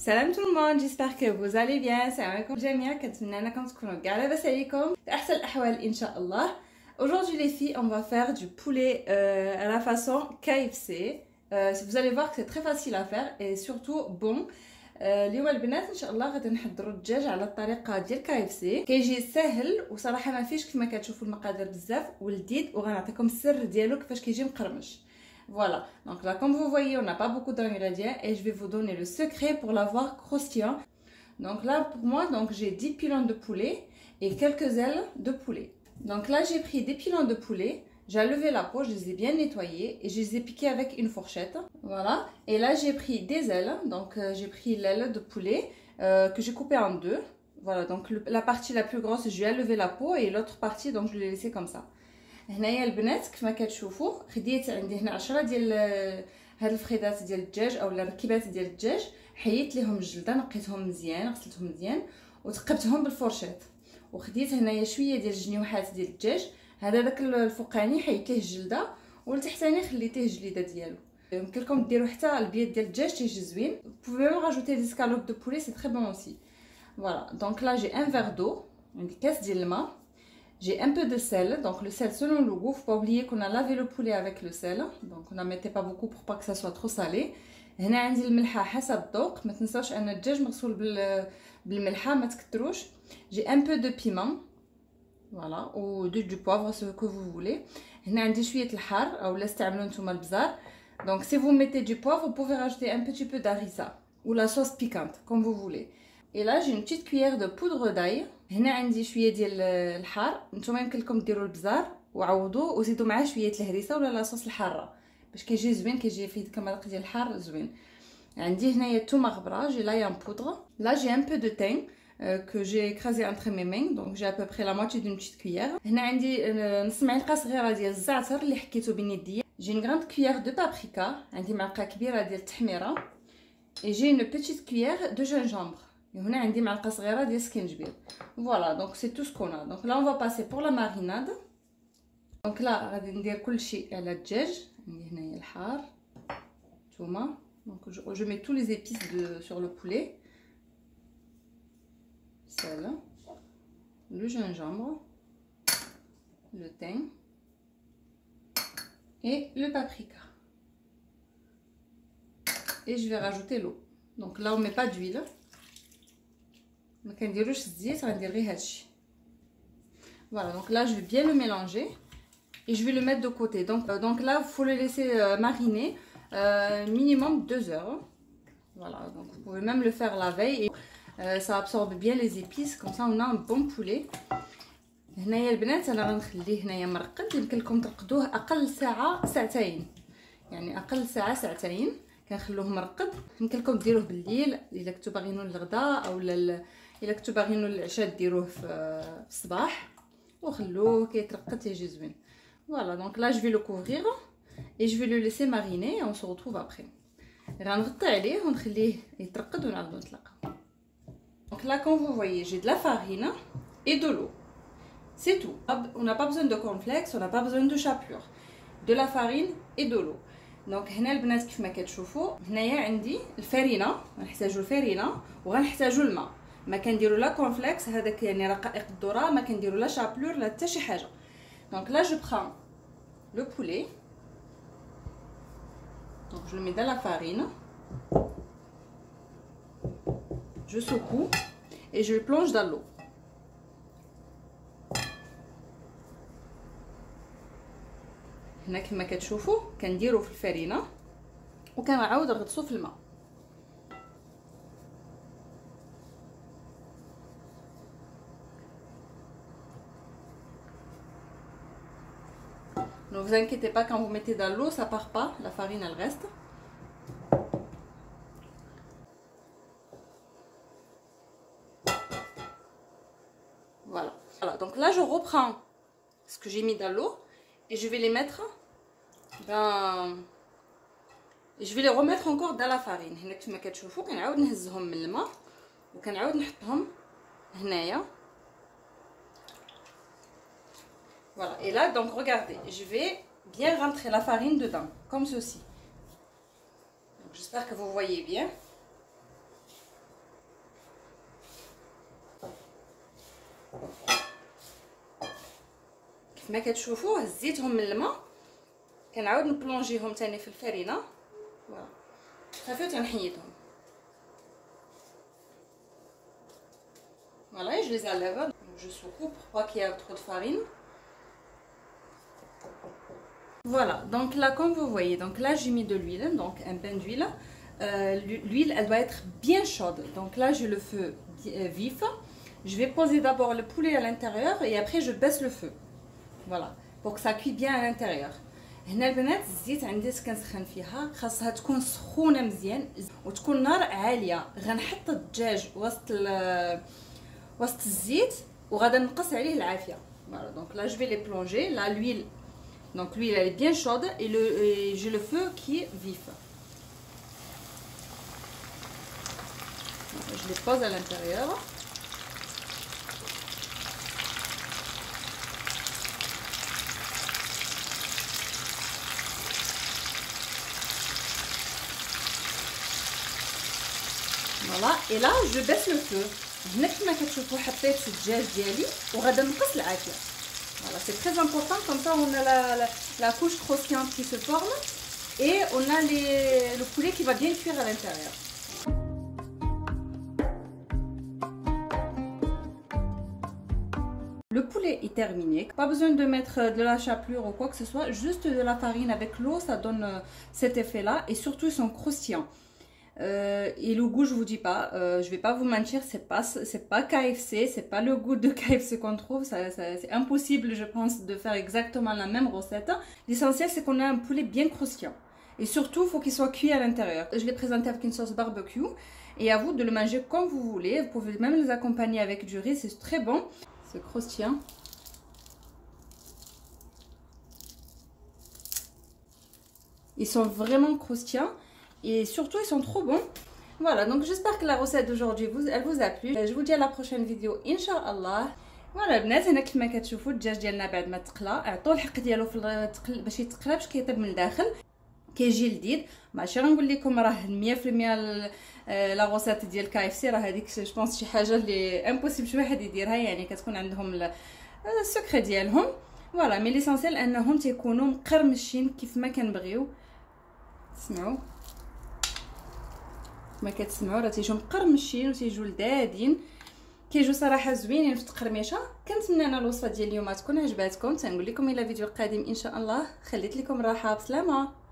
Salam tout le monde, j'espère que vous allez bien. Salam alaikum jamia, كنتمنى انكم تكونوا كاع لاباس عليكم في احسن الاحوال ان شاء الله. Aujourd'hui les filles, on va faire du poulet à la façon KFC. Vous allez voir que c'est très facile à faire et surtout bon. اليوم البنات ان شاء الله غادي نحضروا الدجاج على الطريقه ديال KFC. كيجي سهل وصراحه ما فيش كما كتشوفوا المقادير بزاف ولذيذ, وغنعطيكم السر ديالو كيفاش كيجي مقرمش. Voilà, donc là comme vous voyez on n'a pas beaucoup d'ingrédients et je vais vous donner le secret pour l'avoir croustillant. Donc là pour moi j'ai 10 pilons de poulet et quelques ailes de poulet. Donc là j'ai pris des pilons de poulet, j'ai enlevé la peau, je les ai bien nettoyés et je les ai piqués avec une fourchette. Voilà, et là j'ai pris des ailes, donc j'ai pris l'aile de poulet que j'ai coupée en deux. Voilà, donc la partie la plus grosse je lui ai enlevé la peau et l'autre partie donc je l'ai laissée comme ça. هنايا البنات كما كتشوفوا خديت عندي هنا 10 ديال هاد الفخيدات ديال الدجاج اولا الركبات ديال الدجاج, حيدت ليهم الجلده, نقيتهم مزيان, غسلتهم مزيان وثقبتهم بالفرشات, وخديت هنايا شويه ديال الجنيوحات ديال الدجاج. هذا داك الفوقاني حيدت ليه الجلده والتحتاني خليتيه الجليده ديالو. يمكن لكم ديروا حتى البيض ديال الدجاج تيجي زوين. Vous pouvez même rajouter des escalopes de poulet, c'est très bon aussi. Voilà, donc là j'ai un verre d'eau, عندي كاس ديال الماء. J'ai un peu de sel, donc le sel selon le goût. Faut pas oublier qu'on a lavé le poulet avec le sel, donc on n'en mettait pas beaucoup pour pas que ça soit trop salé. هنا عندي الملحه حسب الذوق, ما تنساوش ان الدجاج مغسول بالملحه, ما تكتروش. J'ai un peu de piment, voilà, ou du poivre, ce que vous voulez. هنا عندي شويه الحار او لا استعملوا نتوما البزار. Donc si vous mettez du poivre, vous pouvez rajouter un petit peu d'harissa ou la sauce piquante comme vous voulez. Et là j'ai une petite cuillère de poudre d'ail. هنا عندي شويه ديال الحار, نتوما يمكن لكم ديروا البزار وعوضوا وزيدوا معاه شويه الهريسه ولا لاصوص الحاره باش كيجي زوين, كيجي فيه ديك المذاق ديال الحار زوين. عندي هنايا الثومه غبره, جي لاي ان بودر. Là j'ai un peu de thym que j'ai écrasé entre mes mains, donc j'ai à peu près la moitié d'une petite cuillère. هنا عندي نص معلقه صغيره ديال الزعتر اللي حكيته بين يديا. J'ai une grande cuillère de paprika, عندي معلقه كبيره ديال التحميره. Et j'ai une petite cuillère de gingembre. Et هنا عندي معلقه صغيره ديال السكنجبير. Voilà, donc c'est tout ce qu'on a. Donc là on va passer pour la marinade. Donc là غادي ندير كلشي على الدجاج. عندي هنايا الحار, الثومه, donc je mets tous les épices sur le poulet. Sel, le gingembre, le thym et le paprika. Et je vais rajouter l'eau. Donc là on met pas d'huile, ما كنديروش الزيت, غندير غير هادشي. Voilà, donc là je vais bien le mélanger et je vais le mettre de côté. Donc là il faut le laisser mariner minimum 2 heures. Voilà, donc vous pouvez même le faire la veille et ça absorbe bien les épices, comme ça on a un bon poulet. هنايا البنات انا غنخليه هنايا مرقد, يمكن لكم ترقدوه اقل ساعه ساعتين, يعني اقل ساعه ساعتين كنخلوه مرقد. يمكن لكم ديروه بالليل الا كنتو باغينو للغداء او الا كنتو باغينو للعشاء ديروه في الصباح وخلوه كيترقد تيجي زوين. Voilà, donc là je vais le couvrir et je vais le laisser mariner et on se retrouve après. غنغطي عليه ونخليه يترقد ونعاودو نتلاقاو. Donc là comme vous voyez j'ai de la farine et de l'eau. C'est tout. On n'a pas besoin de cornflakes, on n'a pas besoin de chapelure. De la farine et de l'eau. Donc هنا البنات كيف ما كتشوفوا هنايا عندي الفرينه, غنحتاجوا الفرينه وغنحتاجوا الماء. ما كنديروا لا كورنفليكس, هذاك يعني رقائق الذره, ما كنديروا لا شابلور لا حتى شي حاجه. Donc là je prends le poulet, donc je le mets dans la farine, je secoue et je le plonge dans l'eau. هنا كما كتشوفوا كنديروا في الفرينه وكنعاود نغطسو في الماء. Ne vous inquiétez pas, quand vous mettez dans l'eau ça part pas, la farine elle reste. Voilà, donc là je reprends ce que j'ai mis dans l'eau et je vais les mettre dans, et je vais les remettre encore dans la farine. هنا كما كتشوفوا كنعاود نهزهم من الماء وكنعاود نحطهم هنايا. Voilà, et là donc regardez, je vais bien rentrer la farine dedans comme ceci. J'espère que vous voyez bien. كيف ما كتشوفوا هزيتهم من الماء كنعاود نبلونجيهم تاني في الفرينه. فوالا صافي تنحيدهم. Voilà, et je les enlève. Je soucoupe pour pas qu'il y ait trop de farine. Voilà, donc là comme vous voyez, donc là j'ai mis de l'huile, donc un bain d'huile. L'huile elle doit être bien chaude. Donc là j'ai le feu vif. Je vais poser d'abord le poulet à l'intérieur et après je baisse le feu. Voilà, pour que ça cuit bien à l'intérieur. هنا البنات الزيت عندي كنسخن فيها، خاصها تكون سخونه مزيان وتكون نار عاليه. غنحط الدجاج وسط الزيت وغادا نقص عليه العافيه. Voilà, donc là je vais les plonger. Là l'huile, donc l'huile elle est bien chaude et j'ai le feu qui est vif. Voilà, je les pose à l'intérieur. Voilà, et là je baisse le feu. هنا كما كتشوفوا حطيت الدجاج ديالي وغادا نقص العافيه. Voilà, c'est très important, comme ça on a la couche croustillante qui se forme et on a le poulet qui va bien cuire à l'intérieur. Le poulet est terminé, pas besoin de mettre de la chapelure ou quoi que ce soit, juste de la farine avec l'eau, ça donne cet effet là et surtout ils sont croustillants. Et le goût, je vous dis pas, je vais pas vous mentir, c'est pas KFC, c'est pas le goût de KFC qu'on trouve, c'est impossible je pense de faire exactement la même recette. L'essentiel c'est qu'on a un poulet bien croustillant et surtout il faut qu'il soit cuit à l'intérieur. Je l'ai présenté avec une sauce barbecue et à vous de le manger comme vous voulez, vous pouvez même les accompagner avec du riz, c'est très bon, c'est croustillant. Ils sont vraiment croustillants. Et surtout ils sont trop bons. Voilà, donc j'espère que la recette d'aujourd'hui elle vous a plu. Je vous dis à la prochaine vidéo Inch'Allah. فوالا البنات هنا كما كتشوفوا الدجاج ديالنا بعد ما تقلى عطوه الحق ديالو في التقل باش يتقلى باش كيطيب من الداخل كيجي لذيذ. ماشي غنقول لكم راه 100% لا غوسيت ديال KFC، راه هذيك جو بونس شي حاجه اللي امبوسيبل شي واحد يديرها، يعني كتكون عندهم السكر ديالهم. فوالا مي ليسونسيال انهم تيكونوا مقرمشين كيف ما كنبغيو. تسمعوا ما كتسمعوا راه تيجيو مقرمشين وتيجيو لذاذين، كيجيو صراحه زوينين في التقرميشه. كنتمنى ان الوصفه ديال اليوم تكون عجباتكم. تنقول لكم الى فيديو قادم ان شاء الله. خليت لكم راحه بسلامه.